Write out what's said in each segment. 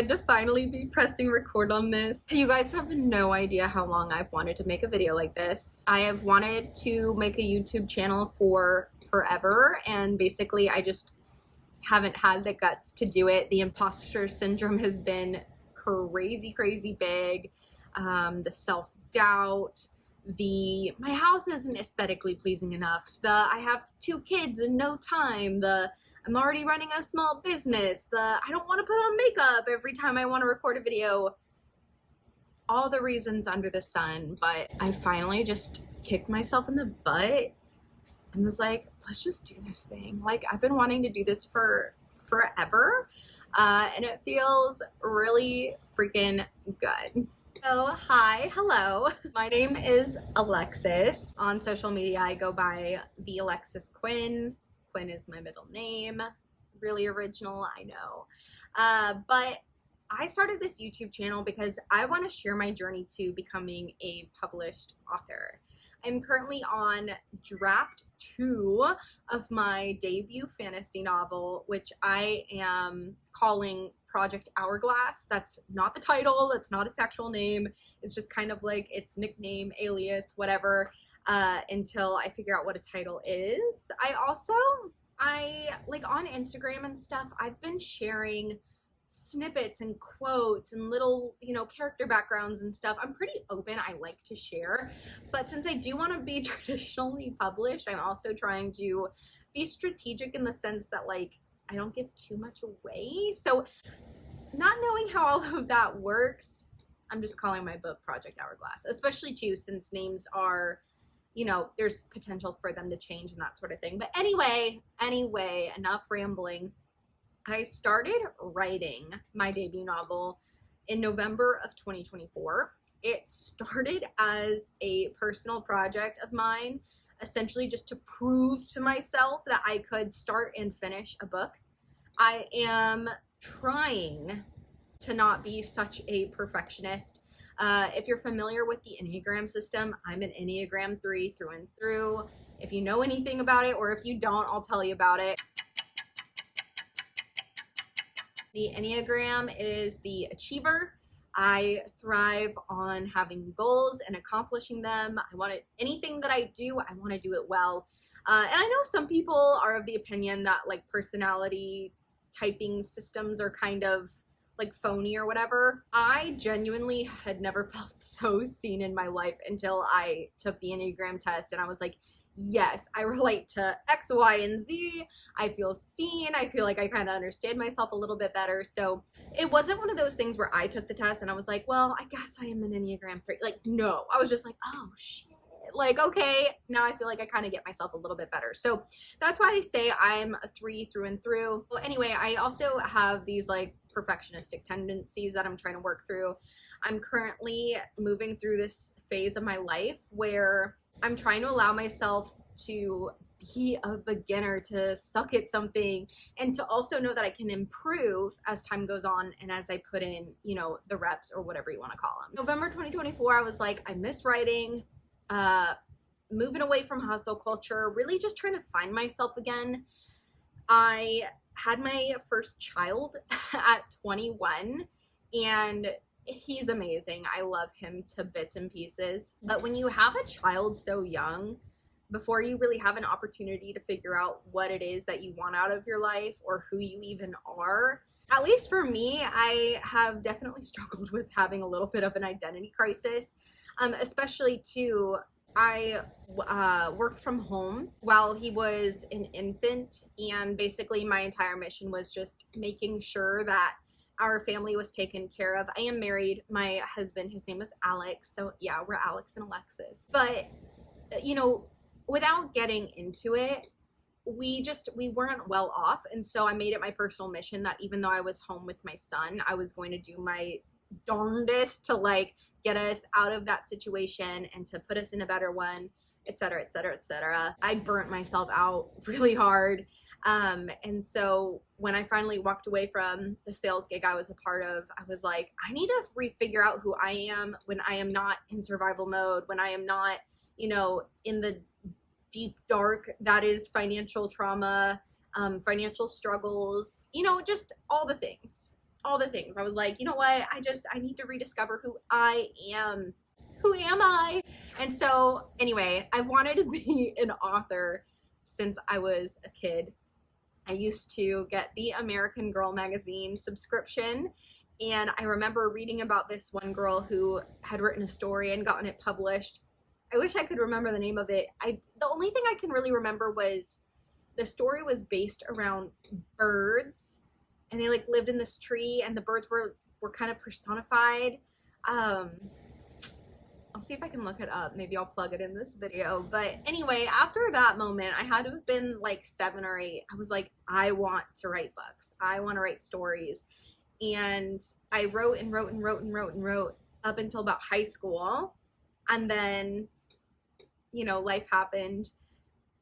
good to finally be pressing record on this. You guys have no idea how long I've wanted to make a video like this. I have wanted to make a YouTube channel for forever, and basically I just haven't had the guts to do it. The imposter syndrome has been crazy big. The self-doubt, my house isn't aesthetically pleasing enough, I have 2 kids and no time, I'm already running a small business, I don't want to put on makeup every time I want to record a video. All the reasons under the sun. But I finally just kicked myself in the butt and was like, let's just do this thing. Like, I've been wanting to do this for forever, and it feels really freaking good. So hi, hello. My name is Alexis. On social media, I go by the Alexis Quinn. Quinn is my middle name. Really original, I know. But I started this YouTube channel because I want to share my journey to becoming a published author. I'm currently on draft 2 of my debut fantasy novel, which I am calling Project Hourglass. That's not the title, that's not its actual name. It's just kind of like its nickname, alias, whatever, until I figure out what a title is. I like on Instagram and stuff, I've been sharing snippets and quotes and little, character backgrounds and stuff. I'm pretty open, I like to share, but since I do want to be traditionally published, I'm also trying to be strategic in the sense that, like, I don't give too much away. So not knowing how all of that works, I'm just calling my book Project Hourglass, especially too since names are, there's potential for them to change and that sort of thing. But anyway, enough rambling. I started writing my debut novel in November of 2024. It started as a personal project of mine, essentially just to prove to myself that I could start and finish a book. I am trying to not be such a perfectionist. If you're familiar with the Enneagram system, I'm an Enneagram 3 through and through. If you know anything about it, or if you don't, I'll tell you about it. The Enneagram is the achiever. I thrive on having goals and accomplishing them. Anything that I do, I want to do it well. And I know some people are of the opinion that, like, personality typing systems are kind of like phony or whatever. I genuinely had never felt so seen in my life until I took the Enneagram test, and I was like, yes, I relate to X, Y, and Z. I feel seen. I feel like I kind of understand myself a little bit better. So it wasn't one of those things where I took the test and I was like, well, I guess I am an Enneagram 3. Like, no, I was just like, oh shit. Like, okay, now I feel like I kind of get myself a little bit better. So that's why I say I'm a 3 through and through. Well, anyway, I also have these like perfectionistic tendencies that I'm trying to work through. I'm currently moving through this phase of my life where I'm trying to allow myself to be a beginner, to suck at something, and to also know that I can improve as time goes on and as I put in, the reps or whatever you want to call them. November 2024, I was like, I miss writing, moving away from hustle culture, really just trying to find myself again. I had my first child at 21, and he's amazing. I love him to bits and pieces. But when you have a child so young, before you really have an opportunity to figure out what it is that you want out of your life or who you even are, at least for me, I have definitely struggled with having a little bit of an identity crisis, especially too. I worked from home while he was an infant, and basically my entire mission was just making sure that our family was taken care of. I am married. My husband, his name is Alex. So yeah, we're Alex and Alexis. But, without getting into it, we weren't well off. And so I made it my personal mission that even though I was home with my son, I was going to do my darndest to like get us out of that situation and to put us in a better one, etc., etc., etc. I burnt myself out really hard. And so when I finally walked away from the sales gig I was a part of, I was like, I need to refigure out who I am when I am not in survival mode, when I am not, in the deep dark that is financial trauma, financial struggles, just all the things. all the things. I was like, you know what? I need to rediscover who I am. Who am I? And so, anyway, I've wanted to be an author since I was a kid. I used to get the American Girl magazine subscription, and I remember reading about this one girl who had written a story and gotten it published. I wish I could remember the name of it. The only thing I can really remember was the story was based around birds, and they like lived in this tree, and the birds were kind of personified. I'll see if I can look it up. Maybe I'll plug it in this video. But anyway, after that moment, I had to have been like 7 or 8. I was like, I want to write books. I want to write stories. And I wrote and wrote and wrote and wrote and wrote up until about high school. And then, you know, life happened.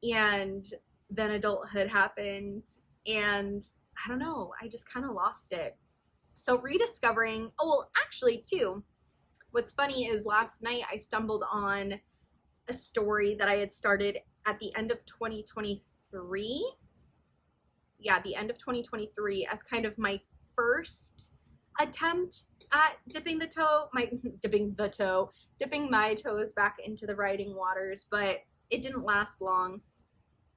And then adulthood happened. And I don't know, I just kind of lost it. So rediscovering, oh, well, actually, too, what's funny is last night I stumbled on a story that I had started at the end of 2023. Yeah, the end of 2023 as kind of my first attempt at dipping my toes back into the writing waters, but it didn't last long.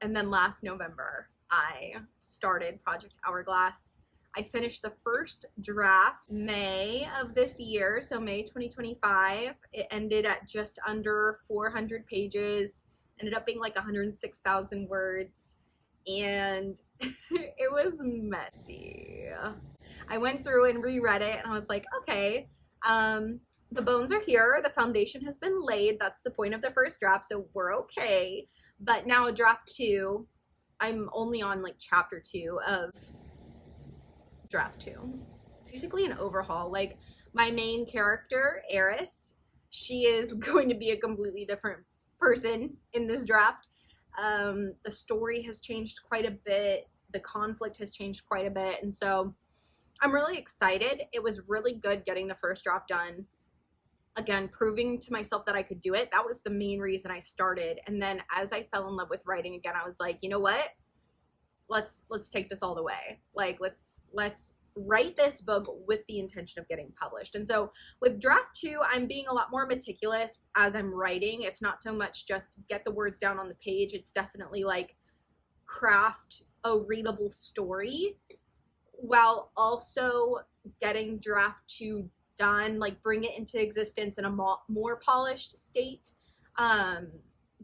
And then last November, I started Project Hourglass. I finished the first draft May of this year, so May 2025. It ended at just under 400 pages, ended up being like 106,000 words, and it was messy. I went through and reread it, and I was like, okay, the bones are here, the foundation has been laid, that's the point of the first draft, so we're okay. But now draft 2, I'm only on like chapter 2 of draft 2. Basically an overhaul. Like my main character, Eris, she is going to be a completely different person in this draft. The story has changed quite a bit. The conflict has changed quite a bit. And so I'm really excited. It was really good getting the first draft done. Again, proving to myself that I could do it. That was the main reason I started. And then as I fell in love with writing again, I was like, you know what? Let's take this all the way. Like, let's write this book with the intention of getting published. And so with draft 2, I'm being a lot more meticulous as I'm writing. It's not so much just get the words down on the page. It's definitely like craft a readable story while also getting draft 2 done, like bring it into existence in a more polished state,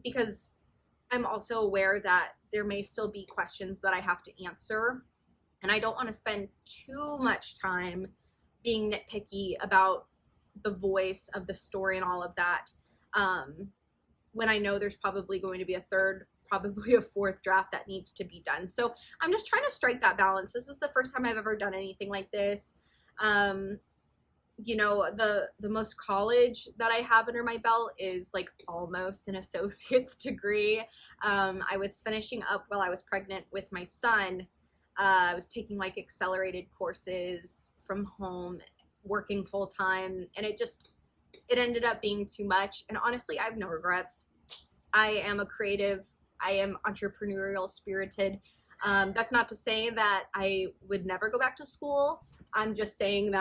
because I'm also aware that there may still be questions that I have to answer, and I don't want to spend too much time being nitpicky about the voice of the story and all of that, when I know there's probably going to be a third, probably a fourth draft that needs to be done. So I'm just trying to strike that balance. This is the first time I've ever done anything like this. You know, the most college that I have under my belt is like almost an associate's degree. I was finishing up while I was pregnant with my son. I was taking like accelerated courses from home, working full time, and it ended up being too much. And honestly, I have no regrets. I am a creative. I am entrepreneurial spirited. That's not to say that I would never go back to school. I'm just saying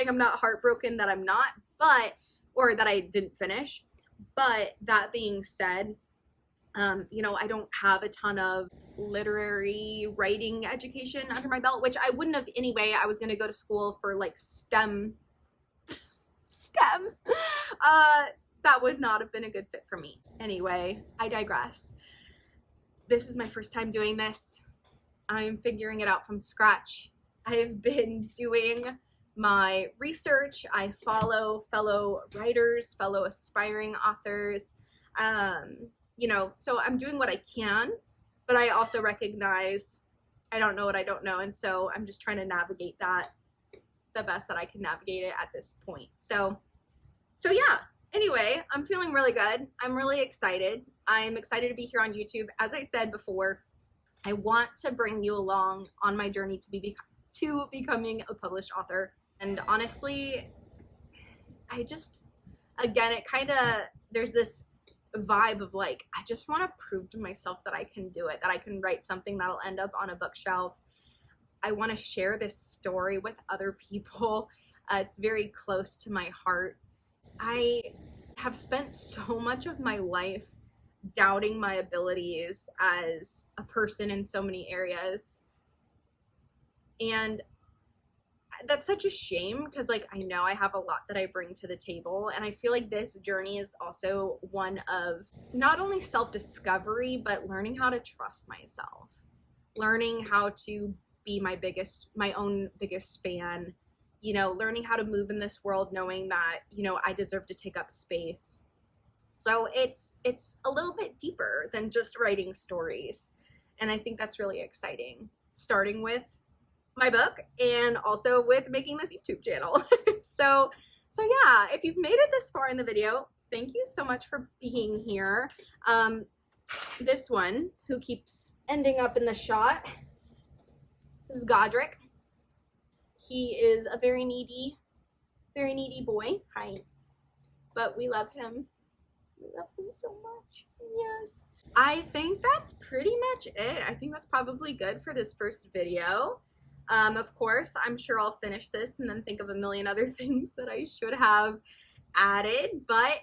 I'm not heartbroken that I'm not, or that I didn't finish. But that being said, you know, I don't have a ton of literary writing education under my belt, which I wouldn't have anyway. I was going to go to school for like STEM. That would not have been a good fit for me. Anyway, I digress. This is my first time doing this. I'm figuring it out from scratch. I've been doing my research. I follow fellow writers, fellow aspiring authors, you know, so I'm doing what I can, but I also recognize I don't know what I don't know. And so I'm just trying to navigate that the best that I can navigate it at this point. So yeah, anyway, I'm feeling really good. I'm really excited. I'm excited to be here on YouTube. As I said before, I want to bring you along on my journey to becoming a published author. And honestly, again, it kind of, there's this vibe of like, I just want to prove to myself that I can do it, that I can write something that'll end up on a bookshelf. I want to share this story with other people. It's very close to my heart. I have spent so much of my life doubting my abilities as a person in so many areas. And that's such a shame because, like, I know I have a lot that I bring to the table. And I feel like this journey is also one of not only self-discovery, but learning how to trust myself, learning how to be my own biggest fan, you know, learning how to move in this world, knowing that, you know, I deserve to take up space. So it's a little bit deeper than just writing stories. And I think that's really exciting, starting with my book and also with making this YouTube channel. so yeah, if you've made it this far in the video, thank you so much for being here. This one, who keeps ending up in the shot, is Godric. He is a very needy boy. Hi. But we love him. We love him so much. Yes. I think that's pretty much it. I think that's probably good for this first video. Of course, I'm sure I'll finish this and then think of a million other things that I should have added, but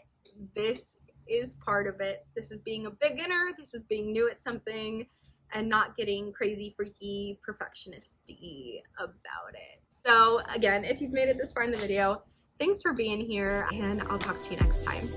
this is part of it. This is being a beginner. This is being new at something and not getting crazy, freaky, perfectionist-y about it. So again, if you've made it this far in the video, thanks for being here, and I'll talk to you next time.